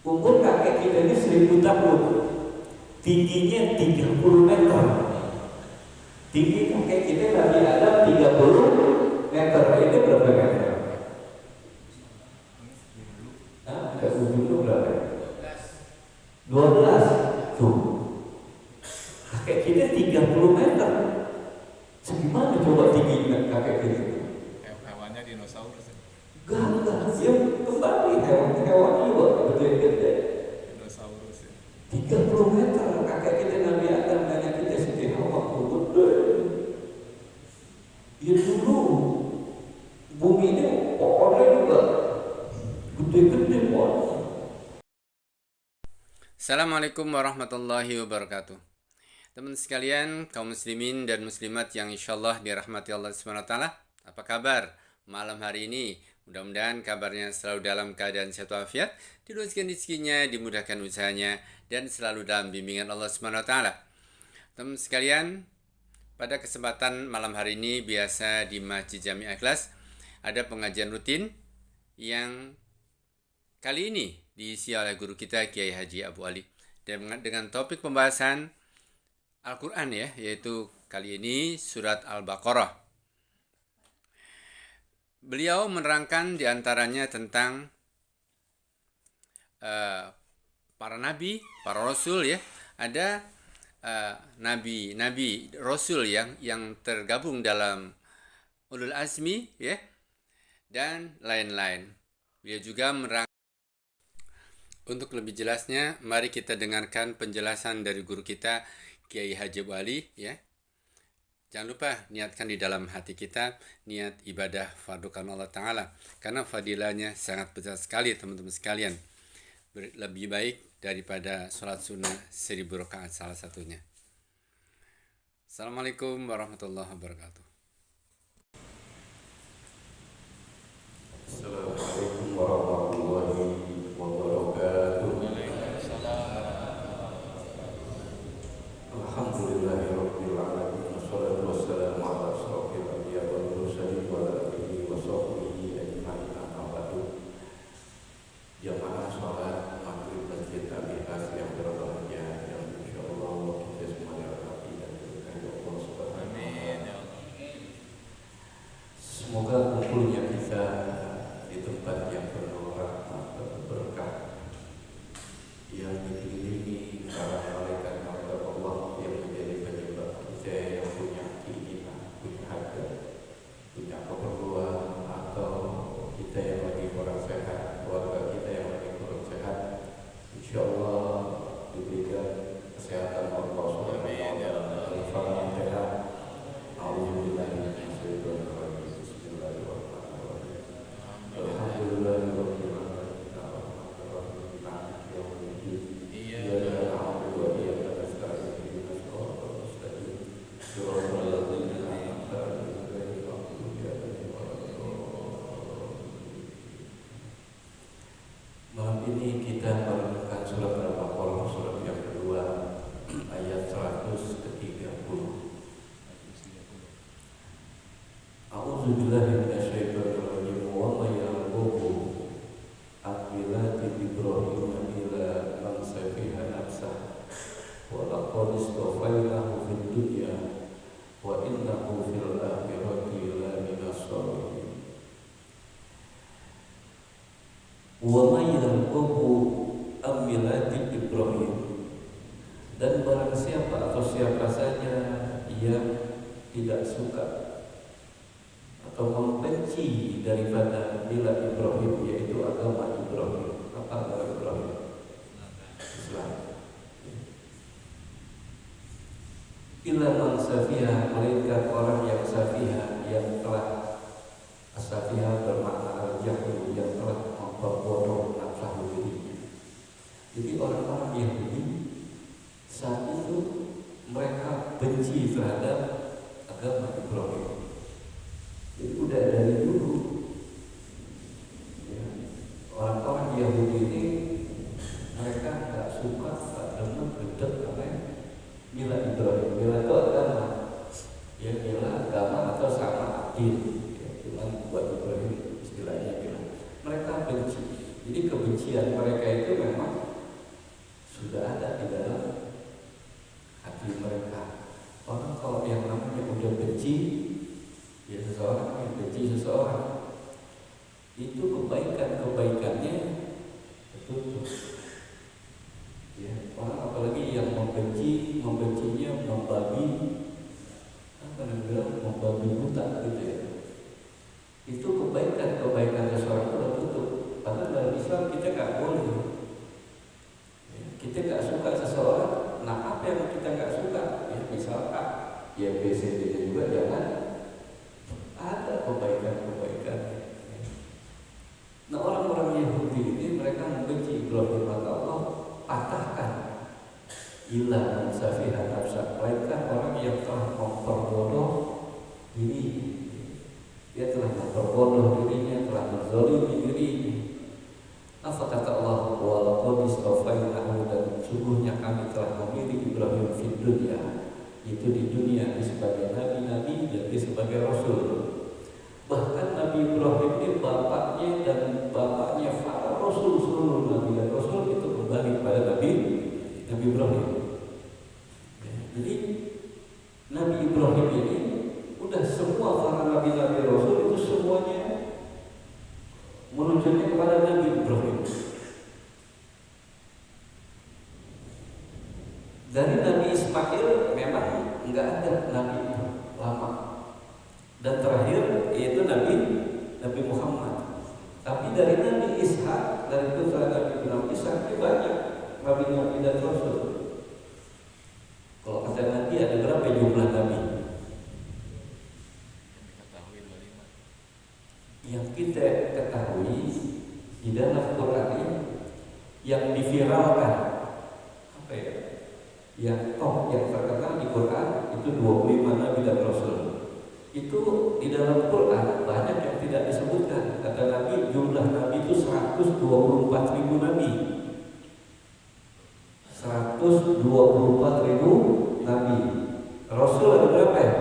Umur kakek kita ini 1000 tahun, tingginya 30 meter. Tinggi kakek kita Nabi Adam 30 meter. Ini berapa meter? Ke ujung itu berapa? 12. Tuh. Kakek kita 30 meter. Segimana coba tinggi kakek kita? Hewannya dinosaurus. Enggak, dia kembali hewan juga gede-gede. Dinosaurus ya. 30 meter kakek kita Nabi Adam, hanya kita Siti Hawa gede. Ya dulu bumi ini pohonnya juga gede-gede pohon. Assalamualaikum warahmatullahi wabarakatuh. Teman sekalian, kaum muslimin dan muslimat yang insyaallah dirahmati Allah SWT, apa kabar malam hari ini? Mudah-mudahan kabarnya selalu dalam keadaan sehat walafiat, diluaskan rezekinya, dimudahkan usahanya, dan selalu dalam bimbingan Allah SWT. Teman sekalian, pada kesempatan malam hari ini biasa di Masjid Jami Ikhlas ada pengajian rutin yang kali ini diisi oleh guru kita Kiai Haji Abu Ali dengan topik pembahasan Al-Quran ya, yaitu kali ini surat Al-Baqarah. Beliau menerangkan diantaranya tentang para nabi, para rasul ya. Ada nabi rasul yang tergabung dalam ulul azmi ya, dan lain-lain. Beliau juga menerangkan. Untuk lebih jelasnya, mari kita dengarkan penjelasan dari guru kita Kiai Haji Abu Ali ya. Jangan lupa niatkan di dalam hati kita niat ibadah fardukan Allah Ta'ala, karena fadilahnya sangat besar sekali teman-teman sekalian. Lebih baik daripada sholat sunnah 1000 rakaat salah satunya. Assalamualaikum warahmatullahi wabarakatuh. Assalamualaikum warahmatullahi wabarakatuh. Alhamdulillahirabbil alamin, wassalatu wassalamu ala asyrofil anbiya'i wal mursalin wa ala alihi wa sahbihi ajma'in, amma ba'du. Jamaah salat maghrib Masjid Jami Ikhlas yang berbahagia, yang insyaallah kita semua dirahmati dan diberkahi Allah Subhanahu wa taala. Semoga kumpulnya kita di tempat yang penuh rahmat dan berkah, yang dikelilingi para malaikat-malaikat Allah yang menjadi penyebab kita yang punya keinginan, punya hajat, punya keperluan, atau kita yang lagi kurang sehat, keluarga kita yang lagi kurang sehat, insyaallah diberikan kesehatan Allah Subhanahu wa taala. Al-Fatihah. A'udzubillahi minasyaitonir rajim. Bismillahirrahmanirrahim. Alhamdulillahirabbil alamin, arrahmanirrahim, maliki yaumiddin. Iyyaka na'budu wa iyyaka nasta'in, ihdinas siratal mustaqim, siratal ladzina an'amta 'alaihim ghairil maghdubi 'alaihim waladdallin. Malam ini kita merenungkan surat Al-Baqarah, surat yang kedua, ayat 130. A'udzubillahi minasyaitonir rajim. Wa may yarghabu an millati Ibrahim illa man safiha nafsah wa laqad istafaynahu fid dunya wa innahu fil akhirati laminas shalihin. Wa may yarghabu an millati Ibrahim, dan barang siapa atau siapa saja yang tidak suka atau membenci daripada mila Ibrahim, yaitu agama Ibrahim. Apa agama Ibrahim? Islam. Illa man safiha, melainkan orang yang safiha, yang telah, safiha bermakna al-jahil, yang telah memperbodoh nafsu dirinya. Jadi orang-orang Yahudi saat itu mereka benci terhadap agama Ibrahim. Jadi udah dari dulu ya, orang-orang Yahudi ini mereka nggak suka, nggak demen, gedek oleh mila Ibrahim. Mila itu agama, ya mila agama atau sama adil. Ya, buat Ibrahim istilahnya bilang. Mereka benci. Jadi kebencian mereka itu memang sudah ada di dalam hati mereka. Orang kalau yang namanya udah benci ya seseorang, yang benci seseorang, itu kebaikannya tertutup. Ya, orang apalagi yang membencinya membabi, apa namanya, membabi buta gitu ya. Itu kebaikan seseorang itu tertutup. Padahal dalam Islam kita nggak boleh. Ya, kita nggak suka seseorang. Nah, apa yang kita nggak suka? Ya, misalkan ya BCD juga jangan ada kebaikan. Nah, orang-orang Yahudi ini mereka membenci Ibrahim, maka Allah patahkan ilah safihat nafsa, melainkan orang yang telah memperbodoh diri. Dia telah memperbodoh dirinya, telah menzalimi dirinya. Apa kata Allah? Walaqad istafainahu, dan sungguhnya kami telah memilih Ibrahim fid dunya, itu di dunia sebagai nabi, jadi sebagai rasul. Bahkan Nabi Ibrahim ini bapaknya para rasul, seluruh nabi dan rasul itu kembali pada Nabi Ibrahim. Jadi Nabi Ibrahim ini udah semua para nabi rasul itu semuanya menunjuknya kepada Nabi Ibrahim. Dari Nabi Ismail memang enggak ada nabi itu lama. Dan terakhir yaitu Nabi Muhammad. Tapi dari Nabi Ishak, dari putra Nabi Nabi Ishak itu banyak nabi dan rasul. Kalau kata Nabi ada berapa jumlah nabi? Yang kita ketahui di dalam Quran ini yang diviralkan apa ya? Yang terkenal di Quran itu 25 nabi dan rasul. Itu di dalam Quran banyak yang tidak disebutkan. Kata Nabi, jumlah nabi itu 124.000 nabi. 124.000 nabi. Rasul ada berapa ya?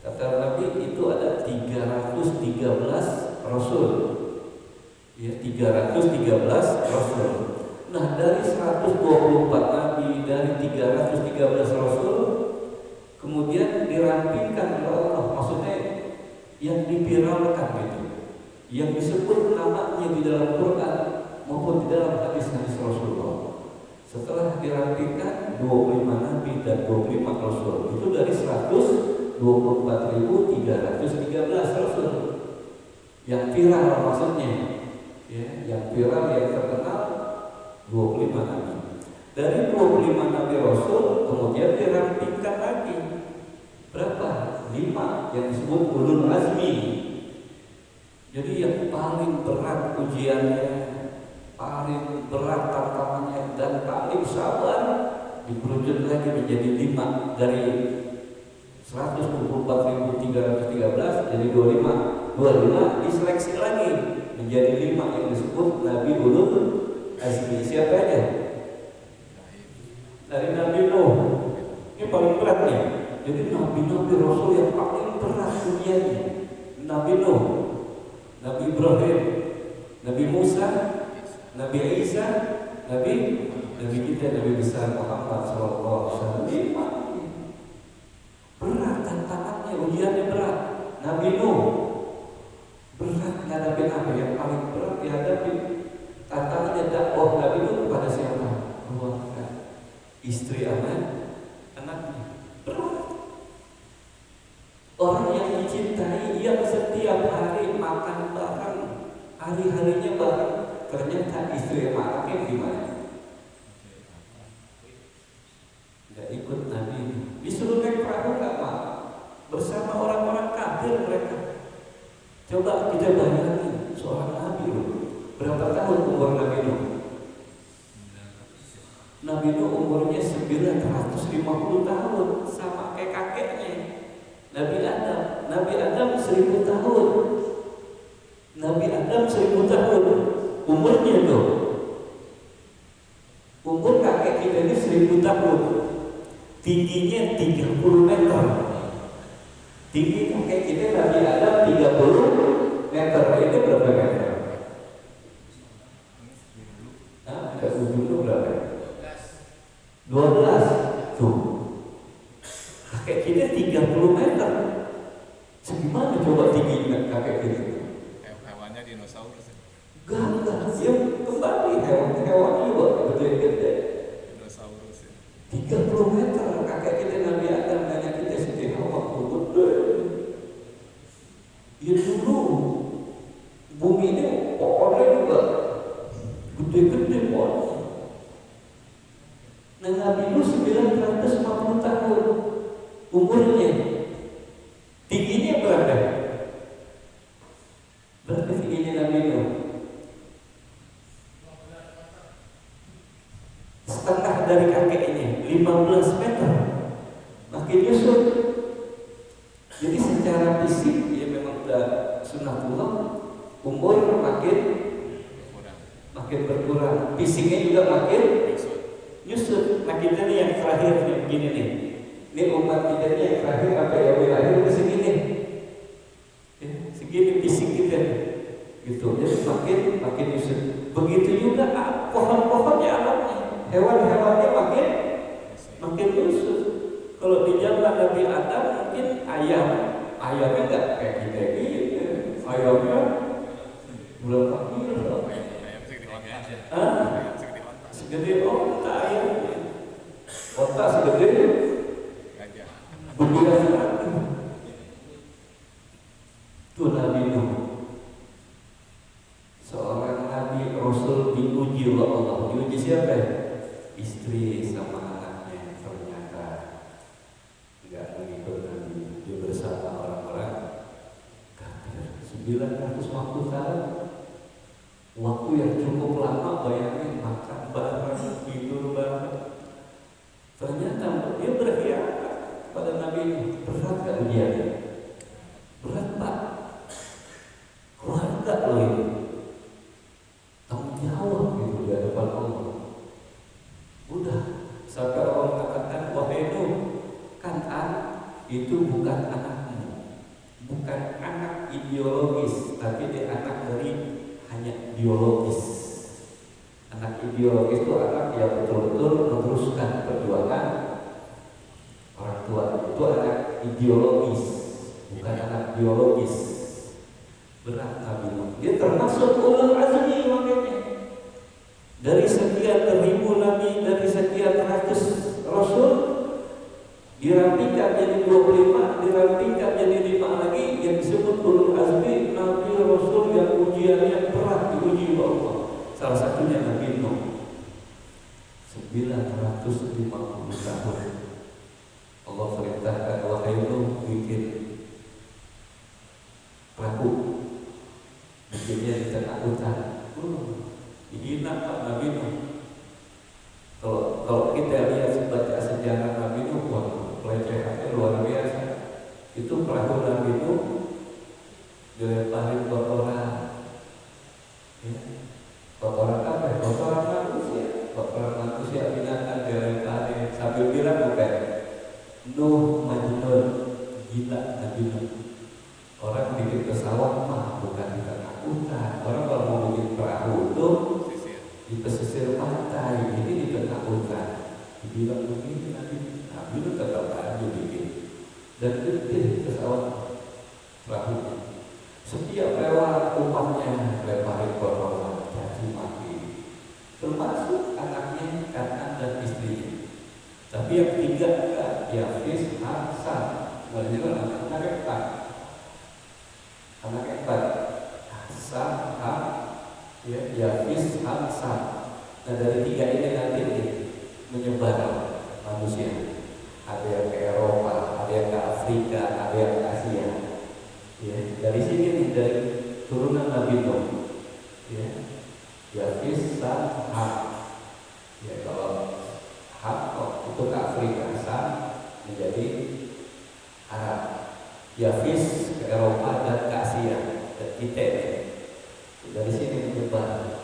Kata Nabi itu ada 313 rasul. Ya, 313 rasul. Nah, dari 124 nabi, dari 313 rasul, kemudian dirampingkan oleh Allah, maksudnya yang diviralkan gitu, yang disebut namanya di dalam Quran maupun di dalam hadis-hadis Rasulullah. Setelah dirampingkan 25 nabi dan 25 rasul, itu dari 124.313 rasul yang viral, maksudnya ya, yang viral, yang terkenal 25 nabi. Dari 25 nabi rasul kemudian dirampingkan lagi berapa? 5 yang disebut ulul azmi. Jadi yang paling berat ujiannya, paling berat tantangannya, dan paling sabar dikerucut lagi menjadi 5. Dari 124.313 jadi 25 diseleksi lagi menjadi 5 yang disebut nabi ulul azmi. Siapa aja? Dari Nabi Nuh, ini paling berat nih. Jadi nabi-nabi rasul yang paling berat ujiannya, Nabi Nuh, Nabi Ibrahim, Nabi Musa, Nabi Isa, Nabi kita, Nabi besar Muhammad SAW. Berat tantangannya, ujiannya berat. Nabi Nuh berat menghadapi apa? Yang paling berat dihadapi tantangannya dakwah Nabi Nuh kepada siapa? Keluarga, istri, anaknya. Berat. Orang yang dicintai, yang setiap hari makan bareng, hari-harinya bareng, ternyata istri yang anaknya gimana? Gak ikut Nabi, disuruh naik perahu gak mau, bersama orang-orang kafir mereka. Coba kita bayangin seorang Nabi loh, berapa tahun umur Nabi Nuh? Nabi Nuh umurnya 950 tahun, sama kayak kakeknya Nabi Adam 1000 tahun. Nabi Adam 1000 tahun umurnya tuh. Umur kakek kita ini 1000 tahun. Tingginya 30 meter. Tinggi kakek kita Nabi Adam 30 meter. Ini berapa meter? Hah? sampai ujung itu berapa? 12. Tuh. Kakek kita 30 meter. Segimana coba tingginya kakek kita? Hewannya dinosaurus ya. Gak, dia kembali hewan juga gede-gede. Dinosaurus ya. 30 meter kakek kita Nabi Adam dan kita Siti Hawa gede. Ya dulu bumi ini pohonnya juga gede-gede pohon. Nah Nabi Nuh 950 tahun umurnya. Tingginya berapa? Berapa tingginya Nabi Nuh? Setengah dari kakeknya, 15 meter. Makin nyusut. Jadi secara fisik ya memang udah sunatullah, umur makin berkurang, fisiknya juga makin nyusut. Nah kita nih yang terakhir nih begini nih. Ini umat kita nih yang terakhir apa ya lahir udah segini. Ya, segini fisik kita. Gitu. Jadi makin nyusut. Begitu juga pohon-pohonnya alamnya. Hewan-hewannya makin nyusut. Kalau di zaman Nabi Adam mungkin ayamnya nggak kayak kita gitu. Ayamnya berapa kilo? Segede onta ayamnya. Onta segede Gajah. begitu. Itu Nabi Nuh. Seorang Nabi Rasul diuji oleh Allah. Diuji siapa? Istri sama anaknya. Ternyata nggak mengikut Nabi. Dia bersama orang-orang kafir. 950 tahun. Waktu yang cukup lama, bayangin makan bareng, tidur bareng. Ternyata dia berkhianat pada Nabi ini. Berat gak ujiannya? Berat Pak. Keluarga lo ini tanggung jawab gitu di hadapan Allah. Udah sampai orang mengatakan, wahai Nuh, Kan'an itu bukan anakmu, bukan anak ideologis, tapi dia anak dari hanya biologis. Anak ideologis itu anak yang betul-betul meneruskan perjuangan orang tua. Itu anak ideologis, bukan anak biologis. Berat Nabi Nuh. Dia termasuk ulul azmi makanya. Dari sekian ribu nabi, dari sekian ratus rasul, dirapikan jadi 25, dirapikan jadi 5 lagi yang disebut ulul azmi, nabi rasul yang ujiannya berat diuji oleh Allah. Salah satunya Nabi Nuh. 950 tahun. Allah perintahkan, wahai Nuh, bikin perahu. Bikinnya di tengah hutan. Dihina Pak Nabi Nuh. Kalau kita lihat baca sejarah Nabi Nuh, pelecehannya luar biasa. Itu perahu Nabi Nuh dilemparin kotoran. Ya. Kotoran apa? Kotoran manusia binatang dilemparin. Sambil bilang bukan Nuh Majnun, gila Nabi Nuh. Orang bikin pesawat mah bukan di tengah hutan. Orang kalau mau bikin perahu itu di pesisir pantai, ini di tengah hutan. Dibilang begini Nabi itu tetap aja bikin. Dan gede pesawat perahu. Setiap lewat umatnya lemparin kotoran, caci maki. Termasuk anaknya, Kan'an dan istrinya. Tapi yang tiga Yafis, Ham, Sam. Maksudnya anak empat Sam, Ham, Yafis, Ham, Sam. Nah dari tiga ini nanti menyebar manusia. Ada yang ke Eropa, ada yang ke Afrika, ada yang ke Asia. Ya, dari sini nih, dari turunan Nabi Nuh. Ya, Yafis, Sam, Ham. Ya kalau Ham itu ke Afrika, Sam menjadi Arab. Yafis ke Eropa dan ke Asia, dan kita dari sini menyebar.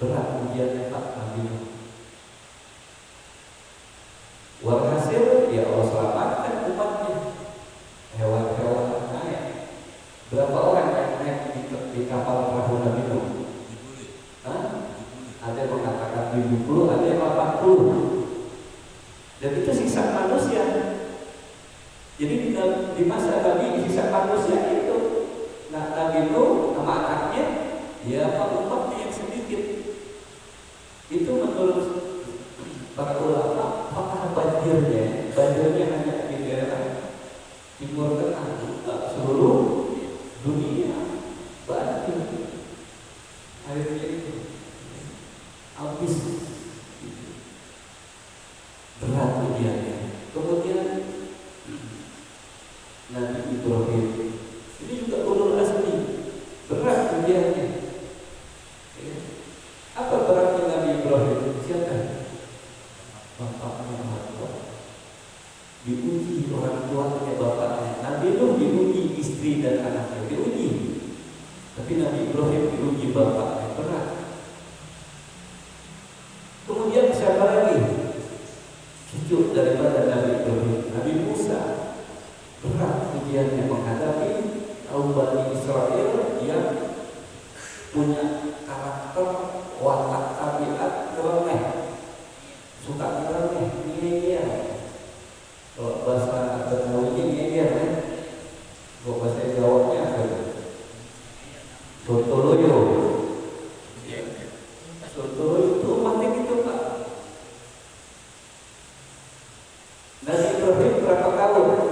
Berat ujiannya Pak Nabi Nuh. Walhasil ya Allah selamatkan umatnya. Hewan-hewan naik. Berapa orang yang naik di kapal perahu Nabi Nuh? Ada yang mengatakan 70, ada yang 80. Dan itu siksa manusia. Jadi di masa Nabi siksa manusia itu, nah Nabi Nuh sama anaknya, ya umatnya yang sedikit. Itu menurut para ulama, apakah banjirnya hanya di daerah Timur Tengah, seluruh dunia banjir. Akhirnya itu habis, berat ujiannya. Kemudian Nabi Ibrahim ini juga ulul azmi, berat ujiannya. Apa beratnya Nabi Ibrahim? Siapa? Bapaknya mertua. Diuji orang tuanya, bapaknya. Nabi Nuh diuji istri dan anaknya, diuji. Tapi Nabi Ibrahim diuji bapaknya, berat. Kemudian siapa lagi? Cucu daripada Nabi Ibrahim, Nabi Musa. Berat ujiannya menghadapi kaum Bani Israel yang punya karakter, watak, tabiat nyeleneh, suka nyeleneh, ngeyel. Kalau bahasa Betawinya ngeyel, kalau bahasa Jawanya apa? Sontoloyo. Sontoloyo itu umatnya gitu Pak. Nabi Ibrahim berapa tahun?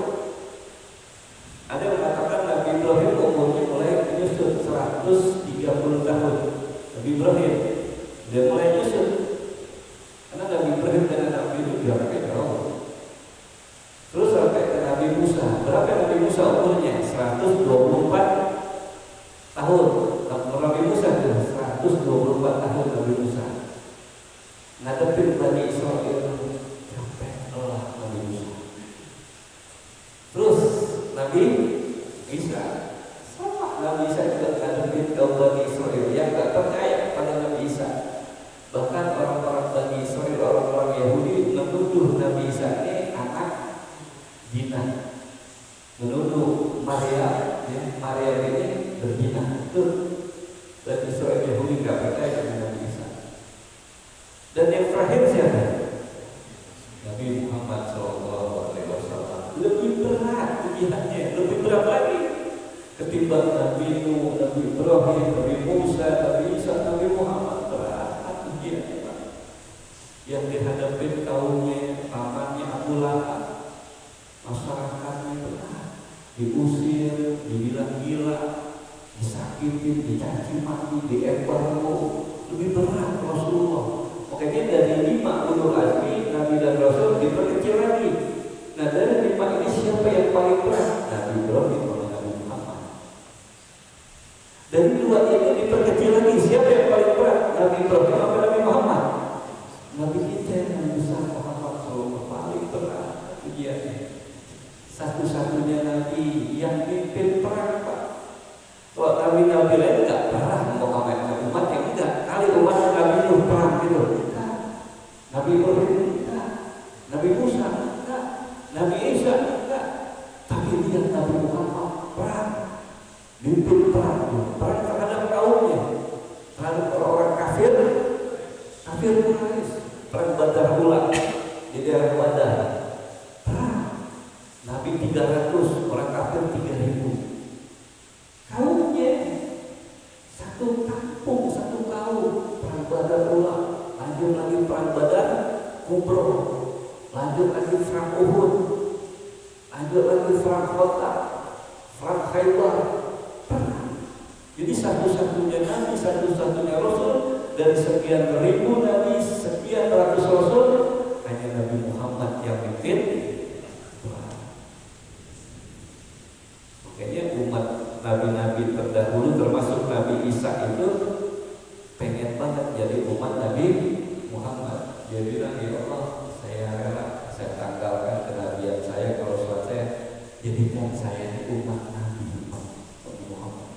Ada yang mengatakan Nabi Ibrahim umurnya mulai menyusut 130 tahun. Nabi Ibrahim dia mulai nyusut. Karena Nabi Ibrahim dan Nabi itu jaraknya jauh. Terus sampai ke Nabi Musa. Berapa Nabi Musa umurnya? 124 tahun. Nabi Musa itu 124 tahun Nabi Musa. Ngadepin Bani Israel sampai Allah Nabi Musa. Terus Nabi Isa, sama Nabi Isa juga ngadepin kaum Bani Israel yang tak percaya pada Nabi Isa. Bahkan orang-orang Bani Israel, orang-orang Yahudi menuduh Nabi Isa ini anak zina, menuduh Maria, Maria ini berzina. Itu Bani Israel Yahudi nggak percaya dengan Nabi Isa. Dan yang terakhir siapa? Nabi Muhammad SAW. Lebih berat ujiannya, lebih berat lagi ketimbang Nabi Nuh, Nabi Ibrahim, Nabi Musa, Nabi Isa, Nabi Muhammad. Berat ujiannya, yang dihadapin kaumnya, pamannya Abu Lahab, masyarakatnya berat, diusir, dibilang gila, disakitin, dicaci maki, diembargo. Lebih berat Rasulullah. Makanya dari 5 ulul azmi Nabi dan Rasul diperkecil lagi. Nah dari 5 ini siapa yang paling berat? Nabi Ibrahim dan Nabi Muhammad. Dari 2 ini diperkecil lagi, siapa yang paling berat? Nabi Ibrahim atau Nabi Muhammad? Nabi kita yang besar Muhammad SAW paling berat ujiannya. Satu-satunya Nabi yang pimpin perang Pak. Kalau Nabi-Nabi lain enggak perang, mau ngapain umat yang enggak. Kali umat Nabi Nuh perang gitu. Nabi Ibrahim enggak, Nabi Musa enggak, Nabi Isa enggak. Tapi lihat Nabi Muhammad perang, mimpin perang terhadap kaumnya, terhadap orang-orang kafir Quraisy, perang Badar ulang di daerah Badar. Perang, Nabi 300, orang kafir 3000. Kaumnya satu kampung, satu kaum, perang Badar ulang. Lanjut lagi perang Badar Kubro, lanjut lagi perang Uhud, lanjut lagi perang Kota, perang Khaybar. Jadi satu-satunya Nabi, satu-satunya Rasul dari sekian ribu Nabi, sekian ratus Rasul, hanya Nabi Muhammad yang mimpin. Makanya umat Nabi-Nabi terdahulu termasuk Nabi Isa itu pengen banget jadi umat Nabi Muhammad. Dia bilang, ya Allah, saya rela, saya tanggalkan kenabian saya, kalau suatu saya jadikan saya di umat Nabi Muhammad.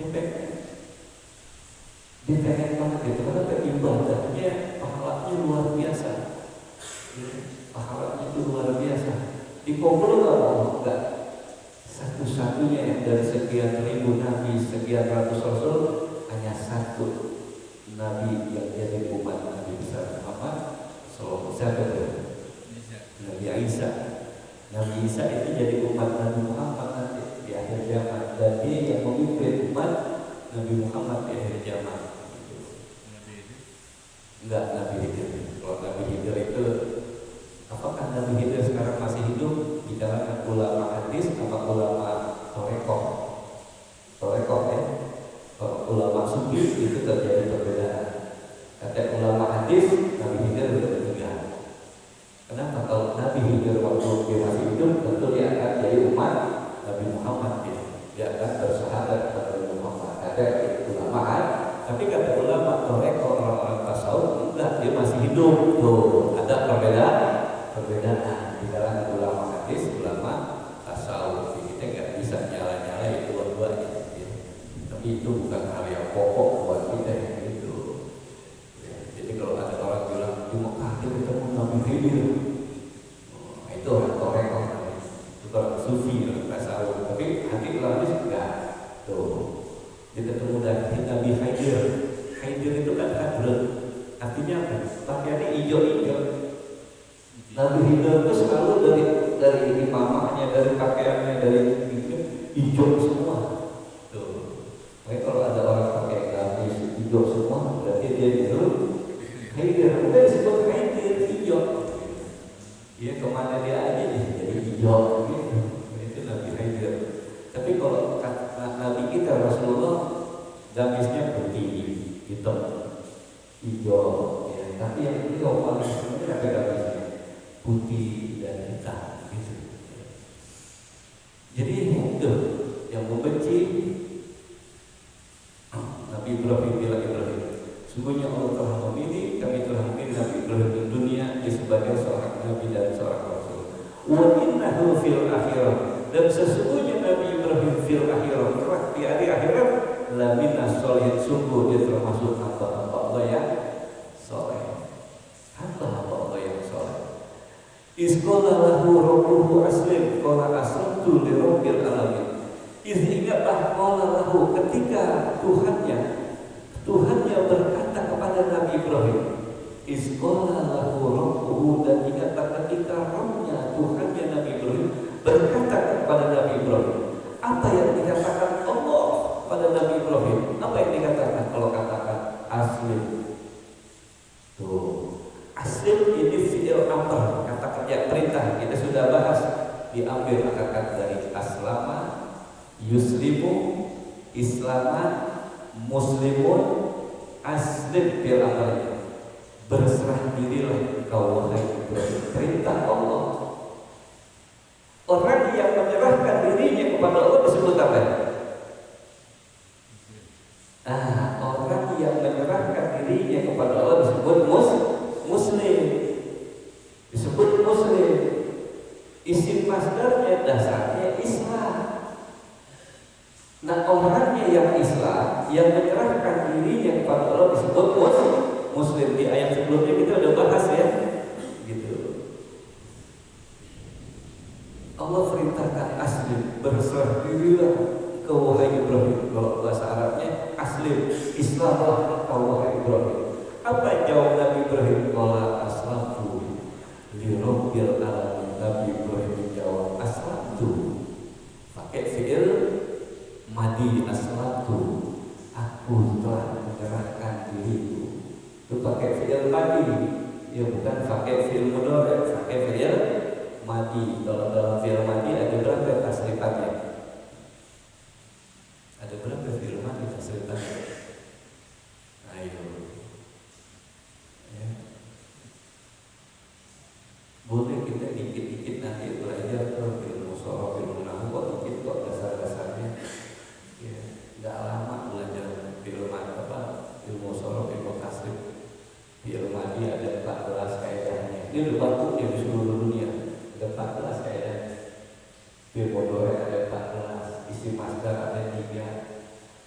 Dia pengen banget gitu, karena ibadahnya, pahalanya luar biasa. Pahalanya itu luar biasa. Dikabul nggak mau? Enggak. Satu-satunya yang dari sekian ribu Nabi, sekian ratus Rasul, hanya satu nabi yang jadi umat Nabi besar Muhammad sallallahu alaihi wasallam? Nabi Isa. Nabi Isa itu jadi umat Nabi Muhammad nanti di akhir zaman, dan dia yang memimpin umat Nabi Muhammad di akhir zaman. Enggak, Nabi Khidir. Kalau Nabi Khidir itu, apakah Nabi Khidir sekarang masih hidup? Di kalangan ulama hadis apa ulama torekoh? Torekoh ya. Kalau ulama sufi itu terjadi perbedaan. Kata ulama hadis, Nabi Khidir sudah meninggal. Kenapa? Kalau Nabi Khidir waktu dia masih hidup, tentu dia akan jadi umat Nabi Muhammad. Dia akan bersahabat kepada Nabi Muhammad. Ada ulama hadis. Tapi kata ulama torekoh, orang-orang tasawuf, enggak, dia masih hidup. Tuh, ada perbedaan di kalangan ulama hadis, ulama tasawuf. Kita nggak bisa nyala-nyala dua-duanya. Tapi itu bukan hal yang pokok buat kita yang itu. Ya, jadi kalau ada orang bilang di Mekah kita ketemu Nabi Khidir, itu orang torekoh, itu orang sufi, orang tasawuf. Tapi hati ulama hadis enggak. Tuh. Dia ketemu dengan Nabi Khidir. Khidir itu kan hadrat. Artinya apa? Pakaiannya hijau-hijau. Nabi Khidir itu selalu dari imamahnya, dari pakaiannya, dari hijau semua. Tuh. Makanya kalau ada orang pakai gamis hijau semua, berarti dia itu Khidir. Udah disebut Khidir, hijau. Dia kemana dia aja jadi hijau gitu. Itu Nabi Khidir. Tapi kalau Nabi kita Rasulullah gamisnya putih, hitam, hijau, ya. Tapi yang beliau paling sebenarnya ada gamisnya putih dan hitam, gitu. Jadi itu yang membenci Nabi Ibrahim bilang Ibrahim, sungguhnya Allah telah memilih, kami telah memilih Nabi Ibrahim di dunia sebagai seorang Nabi dan seorang Rasul. Wa innahu fil akhirah, dan sesungguhnya Nabi Ibrahim fil akhirah, di hari akhirat, lamina sholihin, sungguh dia termasuk hamba-hamba Allah yang soleh. Hamba-hamba Allah yang soleh. Isqala lahu rabbuhu aslim, qala aslamtu li rabbil alamin. Ingatlah qala lahu, ketika Tuhannya berkata kepada Nabi Ibrahim. Isqala lahu rabbuhu, dan ingatlah ketika Rabbnya, Tuhannya Nabi Ibrahim berkata kepada Nabi Ibrahim. Apa yang dikatakan Allah pada Nabi Ibrahim? Apa yang dikatakan? Kalau katakan aslim. Tuh, aslim ini fi'il amr, kata kerja perintah. Kita sudah bahas, diambil akar dari aslama, yuslimu, islama, muslimun, aslim fi'il amr. Berserah dirilah engkau wahai Ibrahim. Perintah Allah. Orang yang menyerahkan dirinya kepada Allah disebut apa? Orang yang menyerahkan dirinya kepada Allah disebut muslim. Disebut muslim. Isim masdarnya dasarnya Islam. Nah, orangnya yang Islam, yang menyerahkan dirinya kepada Allah disebut muslim. Di ayat sebelumnya kita udah bahas ya. Gitu. Allah perintahkan aslim, berserah dirilah kau wahai Ibrahim. Kalau bahasa Arabnya aslim, Islamlah kau wahai Ibrahim. Apa jawab Nabi Ibrahim? Qala aslamtu li rabbil alamin. Nabi Ibrahim jawab aslamtu, pakai fi'il madi, aslamtu, aku telah menyerahkan diriku. Itu pakai fi'il madi, ya bukan pakai fi'il mudhari, pakai fi'il madi. Kalau dalam fi'il madi ada berapa tasrifannya? Ada berapa fi'il madi tasrifannya? Ayo, ya. Boleh kita dikit-dikit nanti belajar ke fi'il musharraf, fi'il nahwu, kok dikit kok dasar-dasarnya. Ya, nggak lama belajar fi'il madi apa? Fi'il musharraf, fi'il tasrif. Fi'il madi ada 14 kaidahnya. Ini udah bakunya di seluruh dunia. 14 kaidah. Fi'il mudhari ada 14, isim masdar ada 3,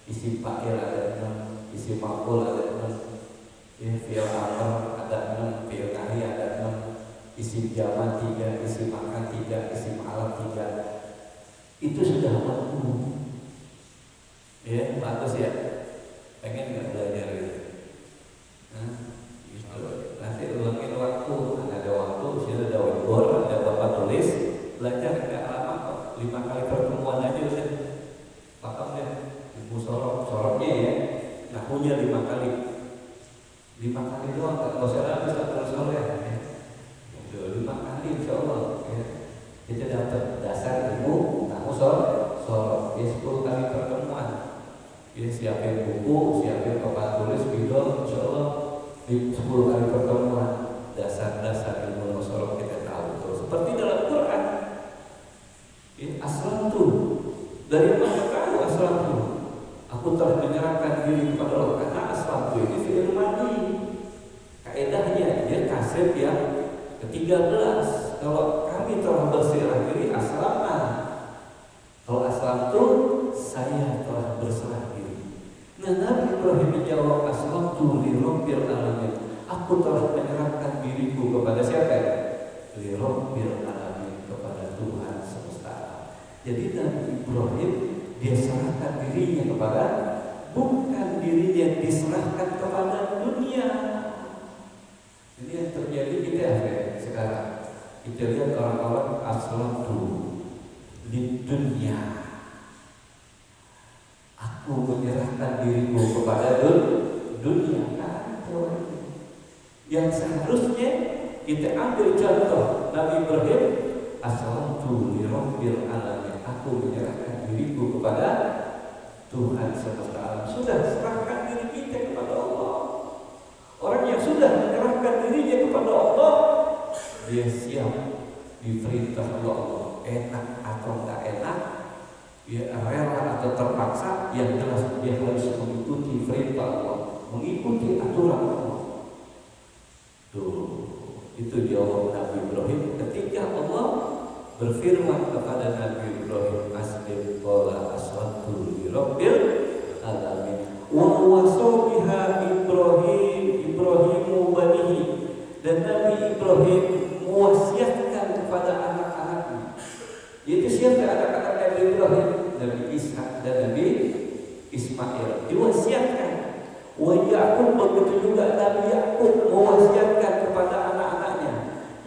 isim fa'il ada 6, isim maf'ul ada 6, fi'il amr ada 6, fi'il nahi ada 6, isim jamak 3, isim makan 3, isim alam 3. Itu sudah 40. Ya, bagus ya. Pengen nggak belajar gitu? kali. 5 kali doang, nggak usah habis terus soleh. Itu 5 kali insya Allah. Ya. Kita dapat dasar ilmu, kamu sholat. Ya 10 kali pertemuan. Ya siapin buku, siapin papan tulis, bidol, insya Allah di 10 kali pertemuan. Dasar-dasar ilmu sholat kita tahu terus. Seperti dalam Quran. Ya, aslam tuh dari mana tahu aslam tuh? Aku telah menyerahkan diri kepada Allah karena aslam tuh ini fi'il madhi. Kaedahnya dia kasih yang ke-13. Kalau kami telah berserah diri aslamna. Kalau aslam tuh saya telah berserah diri. Nah Nabi Ibrahim menjawab aslam tuh li rabbil alamin. Aku telah menyerahkan diriku kepada siapa? Li rabbil alamin, kepada Tuhan semesta alam. Jadi Nabi Ibrahim dia serahkan dirinya kepada, bukan dirinya diserahkan kepada dunia. Ini yang terjadi kita sekarang. Kita lihat orang-orang aslam tuh di dunia. Aku menyerahkan diriku kepada dunia. Yang seharusnya kita ambil contoh Nabi Ibrahim, aslamtu li rabbil alamin. Aku menyerahkan diriku kepada Tuhan semesta alam. Sudah serahkan diri kita kepada Allah. Orang yang sudah menyerahkan dirinya kepada Allah, dia siap diperintah Allah, enak atau enggak enak, dia rela atau terpaksa, yang jelas dia harus mengikuti perintah Allah, mengikuti aturan Allah. Tuh, itu jawab Nabi Ibrahim ketika Allah berfirman kepada Nabi Ibrahim, aslim qala aslamtu li rabbil alamin wa wasa biha Ibrahimu banihi. Dan Nabi Ibrahim mewasiatkan kepada anak-anaknya. Yaitu siapa anak-anak Nabi Ibrahim? Nabi Ishak dan Nabi Ismail. Diwasiatkan. Wa Yaqub, begitu juga Nabi Yaqub mewasiatkan kepada anak-anaknya.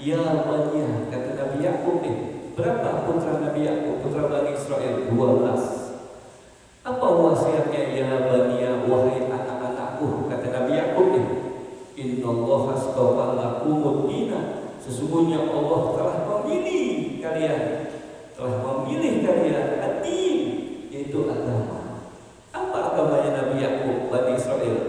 Ya baniya, kata Nabi Yaqub ini. Berapa putra Nabi Yaqub, putra Bani Israel? 12. Apa wasiatnya? Ya baniya, wahai anak-anakku, kata Nabi Yaqub ini. Innallaha astafa lakumud dina. Sesungguhnya Allah telah memilih kalian, ad-din, yaitu agama. Apa agamanya Nabi Yaqub, Bani Israel?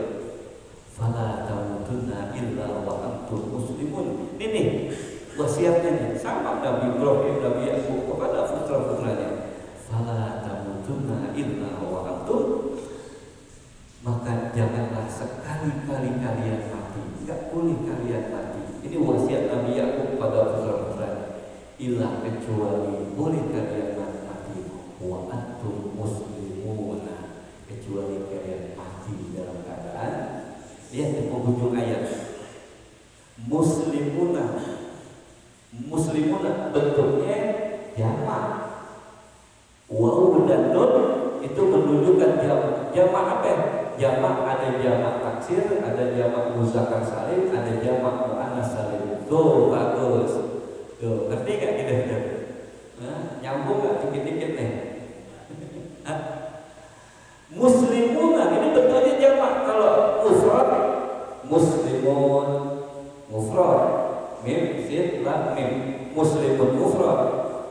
Fala tamutunna illa wa antum muslimun. Ini wasiatnya nih, sama Nabi Ibrahim, Nabi Yaqub kepada putra-putranya. Fala tamutunna illa wa antum, maka janganlah sekali-kali kalian mati, enggak boleh kalian mati. Ini wasiat Nabi Yaqub pada putra-putranya. Ilah kecuali boleh kalian mati wa antum muslimuna, kecuali kalian mati dalam keadaan, lihat di penghujung ayat, muslimuna. Muslimuna bentuknya jamak. Waw dan nun itu menunjukkan jamak. Jamak apa? Jamak ada jamak taksir, ada jamak muzakkar salim, ada jamak muannas salim. Tuh bagus. Tuh, ngerti gak kita? Nyambung gak dikit-dikit nih? Muslimuna ini bentuknya jamak. Kalau mufrad, muslimun mufrad, mim sin lam mim. Muslimun mufrad,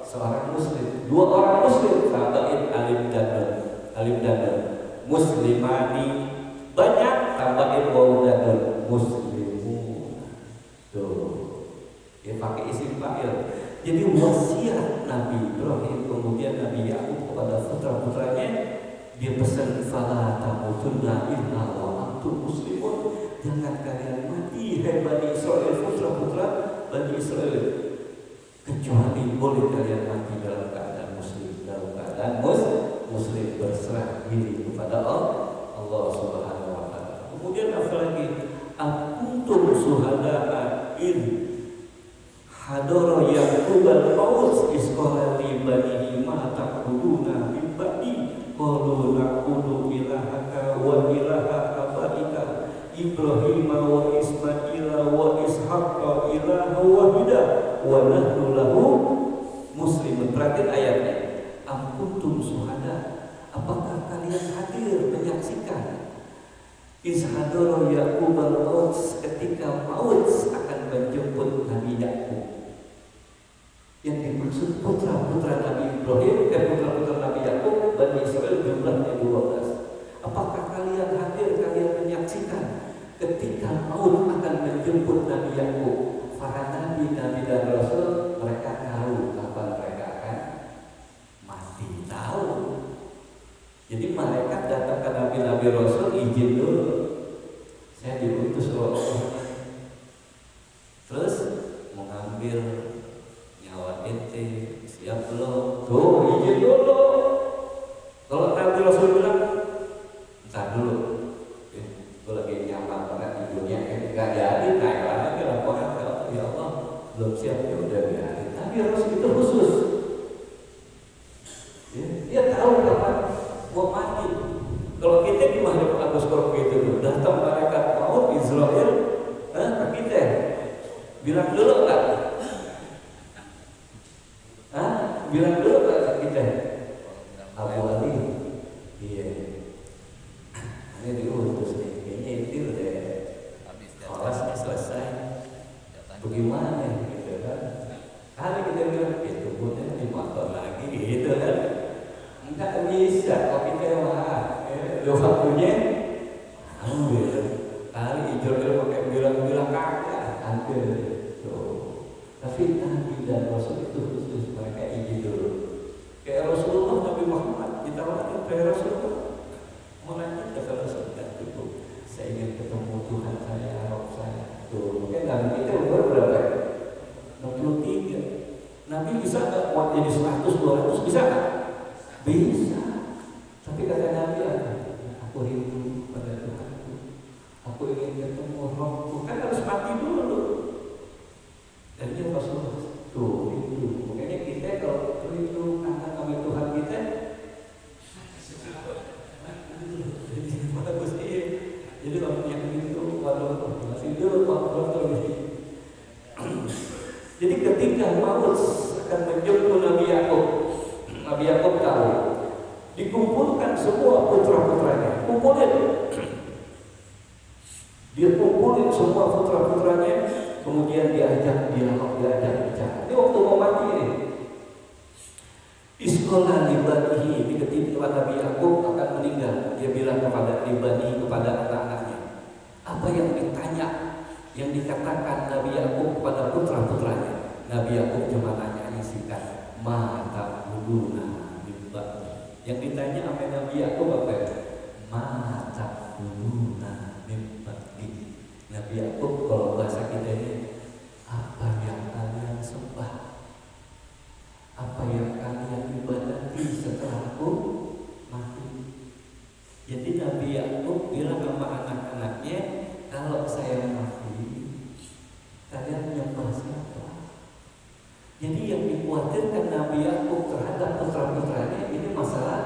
seorang muslim. 2 orang muslim, tambahin alif dan nun. Alif dan nun. Muslimani, banyak, tambahin waw dan nun. Muslimun. Tuh, dia pakai isim fa'il. Jadi wasiat Nabi Ibrahim kemudian Nabi Yaqub kepada putra-putranya, dia pesan fala tamutunna illa wa antum muslimun. Jangan kalian mati hai Bani Israel, putra-putra Bani Israel, kecuali boleh kalian mati dalam keadaan muslim, dalam keadaan muslim berserah diri kepada Allah Subhanahu wa taala. Kemudian apa lagi? Akuntum suhada'a id hadara yaqubal maut isqala li banihi ma ta'buduna min ba'di qalu na'budu ilahaka wa ilaha abaika Ibrahim wa Ismail wa Ishaqa ilaha wahida wa nahnu lahu muslimun. Perhatikan ayatnya. Am kuntum suhada, apakah kalian hadir menyaksikan Izhadoro Yaqub al-maut, ketika maut akan menjemput Nabi Yakub. Yang dimaksud putra-putra Nabi Ibrahim, putra-putra Nabi Yakub, Bani Israel jumlahnya 12. Apakah kalian hadir, kalian menyaksikan ketika maut akan menjemput Nabi Yakub? Para nabi dan rasul mereka tahu kapan mereka akan mati, tahu. Jadi malaikat datang ke nabi rasul, izin dulu, saya diutus oleh Allah, terus mengambil nyawa ente, siap belum? Tuh, izin dulu. Kalau nabi rasul bilang entar dulu, gue lagi nyaman banget di dunia ini, gak jadi, naik lagi laporan ke Allah, ya Allah belum siap, ya udah biarin. Nabi rasul itu khusus, dia tahu kapan mau mati. Kalau kita gimana Pak Agus kalau begitu tuh, datang malaikat maut Israel, ke kita bilang dulu nggak? Bilang dulu nggak ke kita? Abu Ali, iya, ini diutus nih, kayaknya itu udah kelasnya selesai. Bagaimana gitu kan? Kali kita bilang itu bukan di motor lagi gitu kan? Enggak bisa, kalau kita mah waktunya ambil. Kali Israel pakai bilang kagak ambil. Tapi Nabi dan Rasul itu khusus, mereka izin dulu. Kayak Rasulullah Nabi Muhammad kita lihat kayak Rasulullah menanya ke Rasulullah itu, saya ingin ketemu Tuhan saya, Rabb saya. Tuh, mungkin Nabi kita umur berapa? 63. Nabi bisa nggak mau jadi 100, 200 bisa nggak? Bisa. Tapi kata Nabi, aku rindu pada Tuhanku, aku ingin ketemu Rabbku. Kan harus mati dulu. Dan dia Rasulullah tuh rindu. Makanya kita kalau rindu karena kami Tuhan kita, bagus iya. Jadi kalau yang rindu, waduh masih dulu kontrol ini. Jadi ketika maut akan menjemput Nabi Yakub, Nabi Yakub tahu, dikumpulkan semua putra-putranya, kumpulin. Dia kumpulin semua putra-putranya, kemudian diajak bicara. Ini waktu mau mati ini. Iskola libanihi, ini ketika Nabi Yakub akan meninggal, dia bilang kepada libanihi, kepada anak-anaknya, apa yang ditanya, yang dikatakan Nabi Yakub kepada putra-putranya. Nabi Yakub cuma tanya ini singkat, mata buduna mimba. Yang ditanya apa Nabi Yakub apa? Mata buduna mimba. Nabi Yakub kalau bahasa kita ini, apa yang kalian sembah, apa yang kalian ibadati setelah aku mati. Jadi Nabi Yakub bilang sama anak-anaknya, kalau saya mati, kalian menyembah siapa? Jadi yang dikhawatirkan Nabi Yakub terhadap putra-putranya ini masalah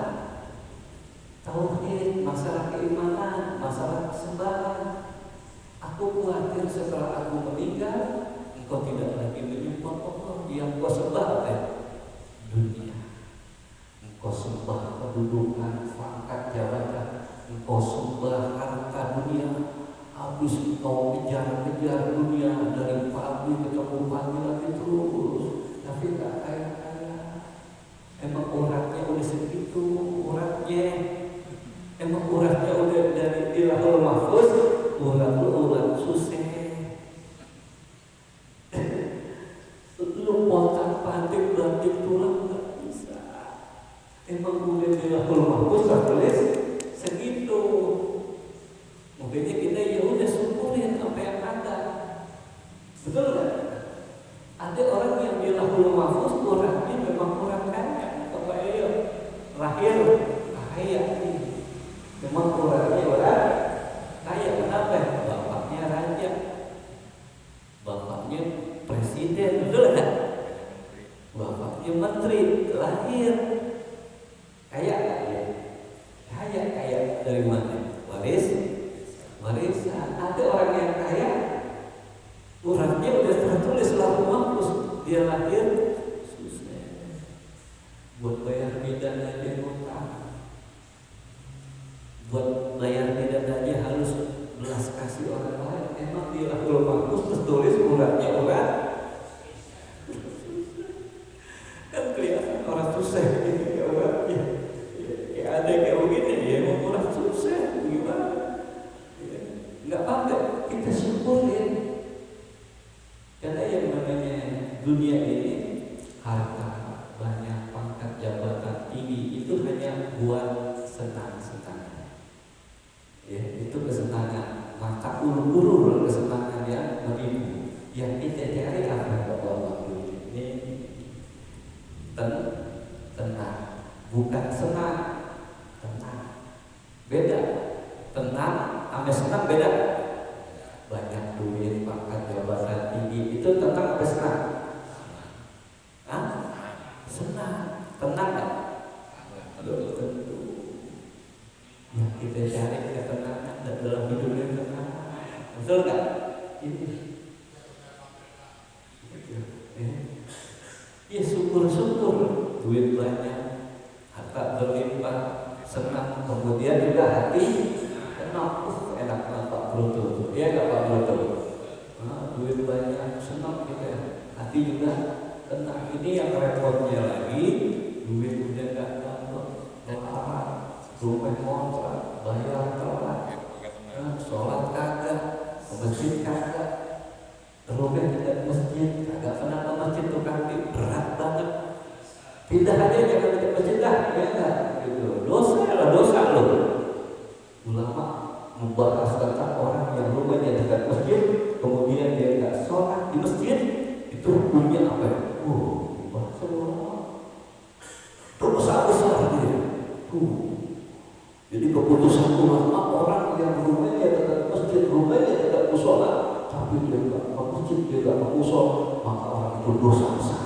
tauhid, masalah keimanan, masalah kesembahan. Aku khawatir setelah aku meninggal, engkau tidak lagi menyembah Allah. Yang kau sembah apa? Dunia. Engkau sembah kedudukan, pangkat, jabatan. Engkau sembah harta dunia. Habis engkau kejar-kejar dunia dari pagi ketemu pagi lagi terus. Tapi tak kaya-kaya. Emang uratnya udah segitu, uratnya. Emang uratnya udah dari Ilahul Mahfuz, urat susah. Lu potong pantik banting tulang nggak bisa. Emang udah di Ilahul Mahfuz tertulis segitu. Makanya kita ya udah syukurin apa yang ada. Betul nggak? Ada orang yang di Ilahul Mahfuz uratnya memang urat kaya. Kayak lahir kaya. Memang uratnya urat kaya. Kenapa? Bapaknya raja, bapaknya presiden, betul nggak? Bapaknya menteri, lahir kaya ya. Kaya dari mana? Warisan. Ada orang yang kaya, uratnya udah tertulis Lauhul Mahfuz, dia lahir susah. Buat bayar bidan aja utang, buat bayar bidan aja harus uratnya urat. Kan kelihatan orang susah ini ya uratnya. Ya, ada kayak begini ya emang orang susah gimana? Ya, nggak apa-apa kita syukurin. Karena yang namanya dunia ini harta banyak, pangkat, jabatan tinggi itu hanya buat senang-senang. Ya, itu kesenangan. Maka ulur-ulur kesenangan yang menipu. Yang kita cari apa Allah ini tenang, bukan senang. Tenang. Beda. Tenang sama senang beda. Banyak duit, pangkat, jabatan tinggi itu tenang apa senang? Hah? Senang. Tenang kan? Belum tentu. Yang kita cari ketenangan dan dalam hidup yang tenang. Betul nggak? Ini. Ya syukur-syukur duit banyak, harta berlimpah, senang. Kemudian juga hati tenang. Enak banget Pak Broto. Iya nggak Pak Broto? Duit banyak, senang kita. Hati juga tenang. Ini yang repotnya lagi, duit udah nggak dapat, rumah kontrak, bayar telat, sholat kagak, ke masjid kagak, terobek tidak ke masjid, kagak pernah ke masjid tuh kaki berat banget. Pindah aja jangan ke masjid dah, ya enggak? Gitu. Dosa lah dosa loh. Ulama membahas tentang orang yang rumahnya dekat masjid, kemudian dia nggak sholat di masjid, itu hukumnya apa? Bahasa ulama. Dosa besar dia. Jadi keputusan ulama orang yang rumahnya dekat masjid, rumahnya dekat musola, tapi dia nggak ke masjid, dia nggak ke musola, maka orang itu dosa besar.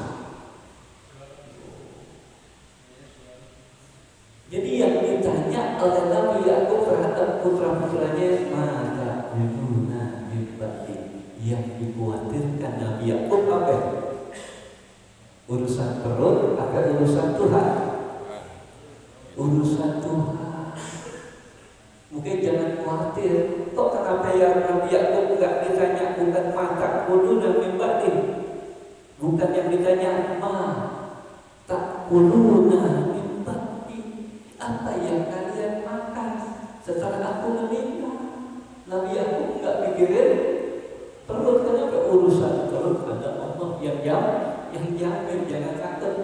Jadi yang ditanya oleh Nabi Yakub terhadap putra putranya maka yuduna bibati, yang dikhawatirkan Nabi Yakub apa? Urusan perut atau urusan Tuhan? Urusan Tuhan. Mungkin jangan khawatir. Kok kenapa ya Nabi Yakub enggak ditanya bukan mata kudu dan bibati? Bukan yang ditanya tak kudu dan apa yang kalian makan setelah aku meninggal? Nabi Yakub enggak mikirin perut. Kenapa? Urusan perut ada Allah yang jamin, jangan takut.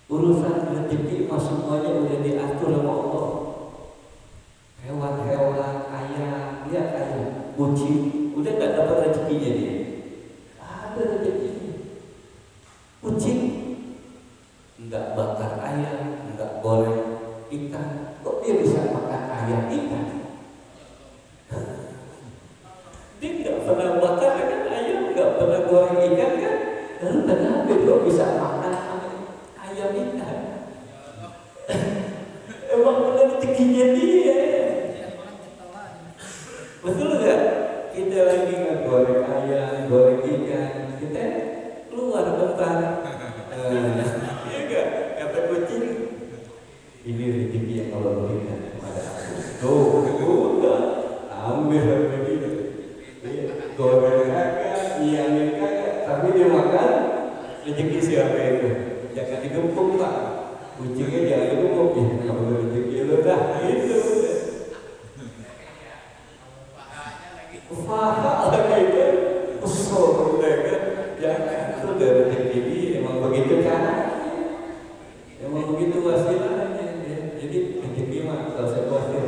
Urusan rezeki semuanya udah diatur sama Allah. Hewan-hewan, ayam, lihat ayam, kucing, udah nggak dapat rezekinya dia. Ada rezekinya. Kucing nggak bakar ayam, nggak goreng ikan, kok dia bisa makan ayam ikan? Dia nggak pernah bakar kan ayam, nggak pernah goreng ikan kan? Lalu kenapa kok bisa makan ayam ikan? Emang benar rezekinya dia. Betul nggak? Kita lagi nggak goreng ayam, goreng ikan, kita keluar bentar. Iya nggak? Kata kucing, ini rezeki yang Allah berikan kepada aku. Tuh, udah ambil begitu. Goreng kagak, iyamin kagak, tapi dia makan rezeki siapa itu? Jangan digempuk Pak. Kucingnya jangan digempuk. Kalau rezeki lu dah itu. Faham lagi kan? Usul kan? Jangan itu dari rezeki dia emang begitu kan? Emang begitu wasilahnya. Jadi rezeki mah kalau saya khawatir.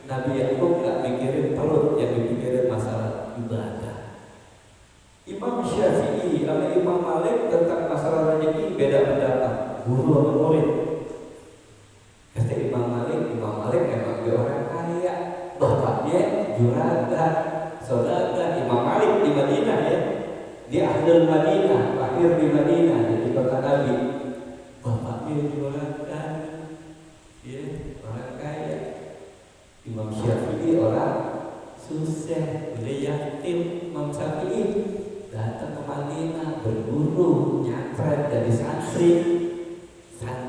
Nabi Yakub nggak mikirin perut, yang dipikirin masalah ibadah. Imam Syafi'i sama Imam Malik tentang masalah rezeki beda pendapat. Guru sama murid. Kata Imam Malik memang dia orang kaya, bapaknya juragan, saudara. Imam Malik di Madinah ya, dia ahli Madinah, lahir di Madinah, jadi kota Nabi. Bapaknya juragan, ya orang kaya. Imam Syafi'i orang susah, dia yatim. Imam Syafi'i datang ke Madinah berguru, nyantren jadi santri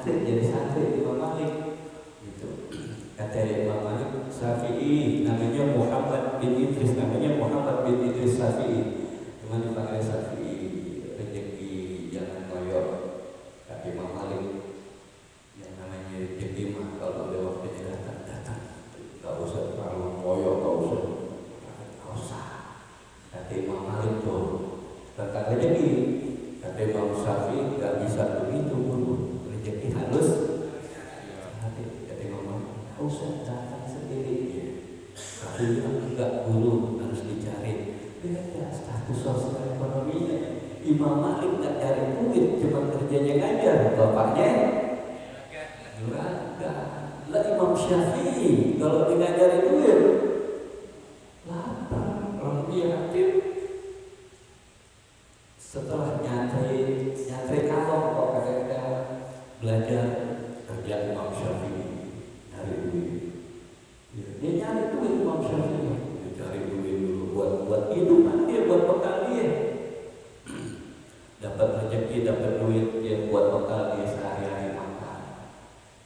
jadi santri Imam Malik. Gitu. Kata Imam Malik, Syafi'i namanya Muhammad bin Idris Syafi'i. cuma dipanggil Syafi'i, rezeki jangan koyor. Kata Imam Malik, yang namanya rezeki mah kalau udah waktunya datang, gak usah terlalu koyor, gak usah. Kata Imam Malik tuh tentang rezeki, kata Imam Syafi'i gak bisa begitu dulu, rezeki halus. Kata Imam Malik, gak usah datang sendiri. Tapi enggak, guru harus dicari. Beda status sosial ekonominya. Imam Malik nggak cari duit, cuma kerjanya ngajar. Bapaknya juragan. Lah Imam Syafi'i kalau dia ngajari duit, lapar. Orang dia aktif. Setelah nyantri kalong kok kadang-kadang belajar kerja Imam Syafi'i nyari duit. Dia nyari duit Imam Syafi'i. Dia cari duit dulu buat hidupan dia, buat bekal dia. Dapat rezeki, dapat duit, dia buat bekal dia sehari-hari makan.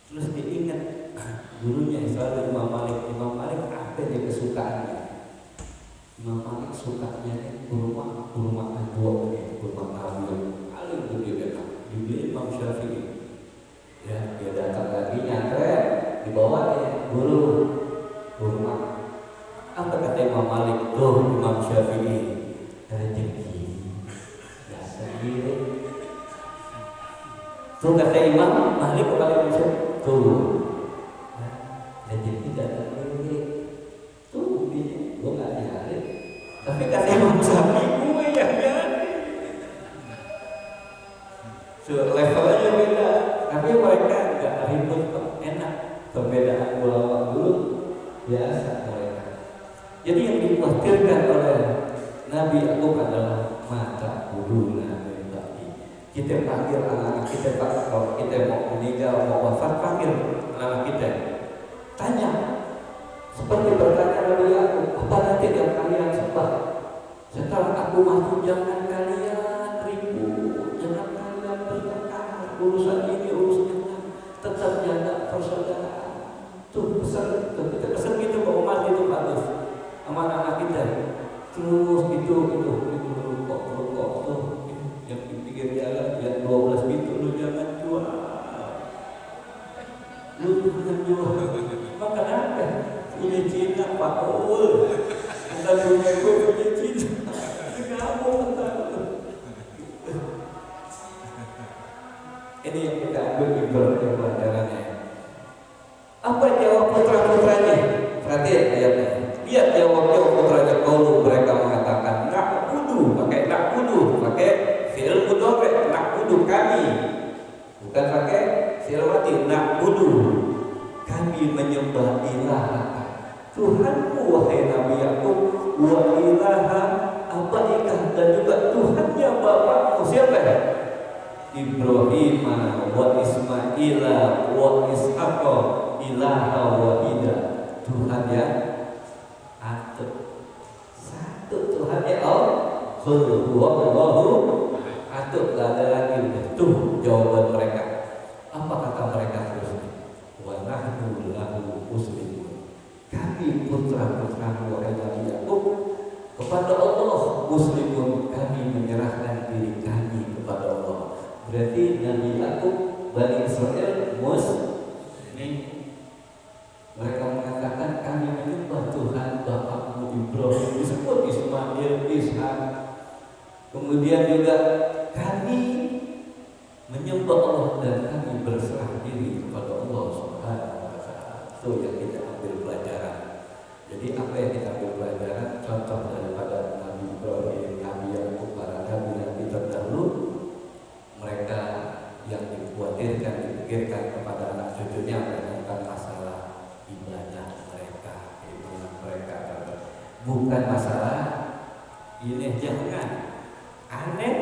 Terus dia ingat gurunya selalu Imam Malik. Imam Malik apa dia kesukaannya? Imam Malik sukanya kurma adwa, kurma kambing. Paling gede dia dibeli Imam Syafi'i. Ya, dia datang lagi nyantret, dibawa dia guru kurma. Apa kata Imam Malik? Tuh Imam Syafi'i, rezeki ya sendiri. Tuh kata Imam Malik kepada Imam Syafi'i, tuh rezeki datang sendiri. Tuh buktinya, gue nggak nyari. Tapi kata Imam Syafi'i, gue yang nyari. So, levelnya beda. Tapi mereka nggak ribut kok, enak. Perbedaan ulama dulu biasa mereka. Jadi yang dikhawatirkan oleh Nabi Yakub adalah mata guru Nabi Tadi. Kita panggil anak-anak kita, kalau kita mau meninggal, mau wafat, panggil anak kita. Tanya, seperti bertanya Nabi Yakub, apa nanti yang kalian sembah? Setelah aku mati, jangan kalian ribut, jangan kalian bertengkar, urusan ini, urusan itu, tetap jaga persaudaraan. Tuh pesan, kita pesan gitu ke umat itu bagus sama anak kita. Terus itu rokok tuh yang di pinggir jalan yang 12 pintu lu jangan jual. Lu jangan jual. Maka kenapa? Punya Cina Pak Ul. Bukan punya gue, punya Cina. Kamu tahu. Ini yang kita ambil ibaratnya pelajarannya. Apa jawab putra-putranya? Perhatian ayatnya. Lihat jawabnya putranya. Kalau mereka mengatakan na'budu, pakai fi'il mudhari, na'budu kami. Bukan pakai fi'il mati, na'budu. Kami menyembah ilaha Tuhanmu wahai Nabi Yakub, wa ilaha abaika, dan juga Tuhannya bapakmu. Siapa? Ibrahim wa Ismaila wa Ishaqa ilaha wahida. Tuhan yang satu, Tuhan yang Allahu satu, gak ada lagi. Tuh jawaban mereka. Apa kata mereka terus? Wa nahnu lahu muslimun. Kami putra-putra wahai Nabi Yakub kepada Allah muslimun, kami menyerahkan diri kami kepada Allah. Berarti Nabi Yakub, Bani Israel muslim. Mereka mengatakan kami menyembah Tuhan bapakmu Ibrahim, disebut Ismail, Ishak. Kemudian juga kami menyembah Allah dan kami berserah diri kepada Allah Subhanahu wa Ta'ala. Itu yang kita ambil pelajaran. Jadi apa yang kita ambil pelajaran? Contoh daripada Nabi Ibrahim, Nabi Yakub, para nabi-nabi terdahulu, mereka yang dikhawatirkan, dipikirkan kepada anak cucunya tentang masalah ibadah mereka, keimanan mereka, bukan masalah ini. Jangan aneh,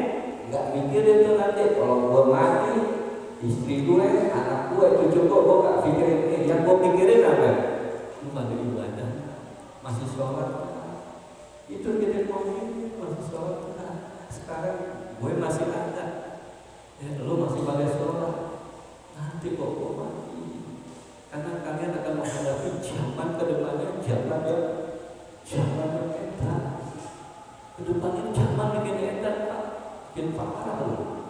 nggak mikirin tuh nanti kalau gue mati, istri gue, anak gue, cucu gue nggak pikirin ini. Yang gue pikirin apa? Lu pada ibadah, masih sholat, itu kita ngomongin masih sholat. Sekarang gue masih ada, lu masih pada sholat. Nanti kok gue mati, karena kalian akan menghadapi zaman kedepannya, zaman yang hebat. Kedepannya zaman begini makin parah loh.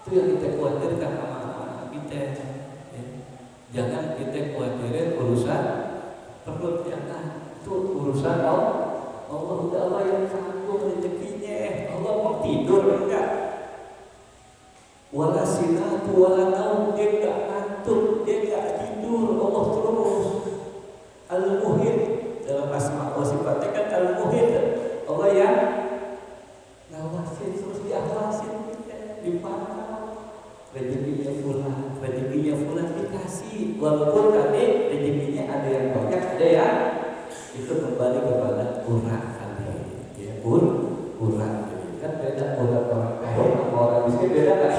Itu yang kita khawatirkan sama anak kita. Ya. Jangan kita khawatirin urusan perut, jangan. Itu urusan Allah. Allah yang sanggup rezekinya. Allah mau tidur enggak? Wala sinatu wala naum, dia enggak ngantuk, dia enggak tidur. Allah terus Al-Muhit, dalam asma wa sifatnya kan Al-Muhit. Allah yang ngawasin, terus diawasin kita di mana rezekinya fulan dikasih, walaupun tadi rezekinya ada yang banyak, ada yang itu kembali kepada urat tadi, ya urat. Kan beda urat orang kaya sama orang miskin, beda kan?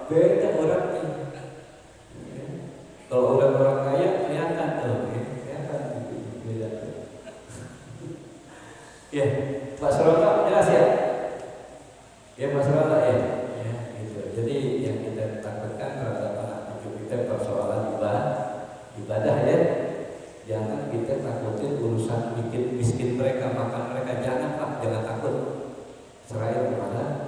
Beda uratnya. Kalau urat orang kaya kelihatan tuh, kelihatan beda. Ya, Pak Suraka jelas ya? Ya Pak Suraka ya, gitu. Jadi yang kita takutkan terhadap anak cucu kita persoalan ibadah ya. Jangan kita takutin urusan bikin miskin mereka, makan mereka, jangan Pak, jangan takut. Serahkan kepada